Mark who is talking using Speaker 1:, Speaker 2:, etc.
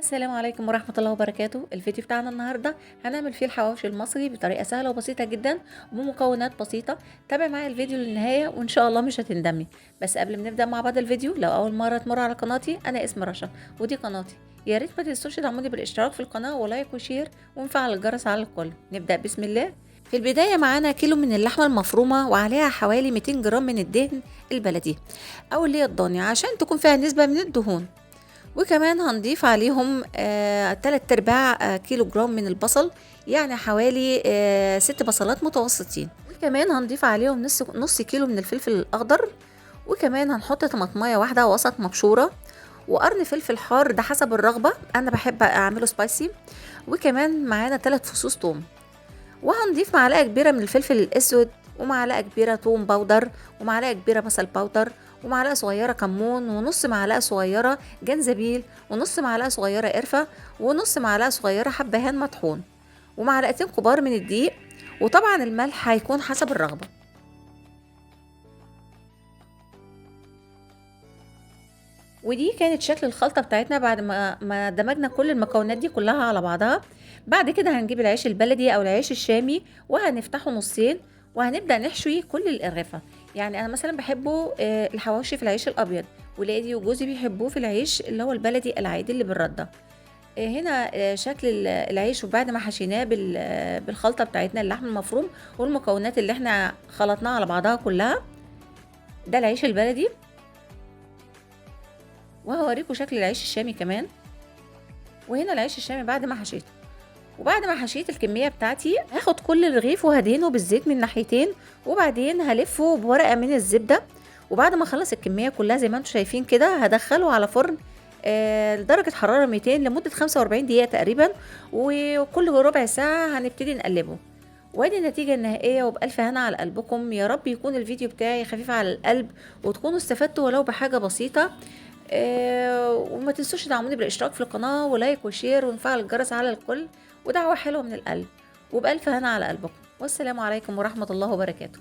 Speaker 1: السلام عليكم ورحمة الله وبركاته. الفيديو بتاعنا النهاردة هنعمل فيه الحواوشي المصري بطريقة سهلة وبسيطة جدا وبمكونات بسيطة. تابع معايا الفيديو للنهاية وإن شاء الله مش هتندمي. بس قبل ما نبدأ مع بعض الفيديو، لو أول مرة تمر على قناتي، أنا اسمي رشا ودي قناتي. يا ريت ما تنسوش تدعموني بالاشتراك في القناة ولايك وشير ونفعل الجرس على الكل. نبدأ بسم الله. في البداية معانا كيلو من اللحمة المفرومة وعليها حوالي 200 جرام من الدهن البلدي أو اللي هي الضاني عشان تكون فيها نسبة من الدهون. وكمان هنضيف عليهم 3/4 كيلو جرام من البصل، يعني حوالي 6 بصلات متوسطين. وكمان هنضيف عليهم نص كيلو من الفلفل الأخضر. وكمان هنحط طماطمايه واحدة وسط مبشورة وقرن فلفل حار، ده حسب الرغبة، أنا بحب أعمله سبايسي. وكمان معانا 3 فصوص توم. وهنضيف معلقة كبيرة من الفلفل الأسود ومعلقة كبيرة توم باودر ومعلقة كبيرة بصل باودر ومعلقة صغيرة كمون ونص معلقة صغيرة جنزبيل ونص معلقة صغيرة قرفة ونص معلقة صغيرة حبهان مطحون ومعلقتين كبار من الدقيق. وطبعا الملح هيكون حسب الرغبة. ودي كانت شكل الخلطة بتاعتنا بعد ما دمجنا كل المكونات دي كلها على بعضها. بعد كده هنجيب العيش البلدي او العيش الشامي وهنفتحه نصين وهنبدأ نحشي كل الأرغفة. يعني انا مثلا بحبه الحواوشي في العيش الابيض، ولادي وجوزي بيحبوه في العيش اللي هو البلدي العادي اللي بالردة. هنا شكل العيش، وبعد ما حشيناه بالخلطة بتاعتنا، اللحم المفروم والمكونات اللي احنا خلطناها على بعضها كلها. ده العيش البلدي، وهوريكم شكل العيش الشامي كمان. وهنا العيش الشامي بعد ما حشيته. وبعد ما حشيت الكميه بتاعتي هاخد كل رغيف وهدهنه بالزيت من ناحيتين، وبعدين هلفه بورقه من الزبده. وبعد ما اخلص الكميه كلها زي ما انتم شايفين كده، هدخله على فرن لدرجه حراره 200 لمده 45 دقيقه تقريبا. وكل ربع ساعه هنبتدي نقلبه. وادي النتيجة النهائية، وبألف هنا على قلبكم. يا رب يكون الفيديو بتاعي خفيف على القلب وتكونوا استفدتوا ولو بحاجة بسيطة. وما تنسوش تدعموني بالاشتراك في القناة ولايك وشير ونفعل الجرس على الكل، ودعوة حلوة من القلب. وبألف هنا على قلبكم، والسلام عليكم ورحمة الله وبركاته.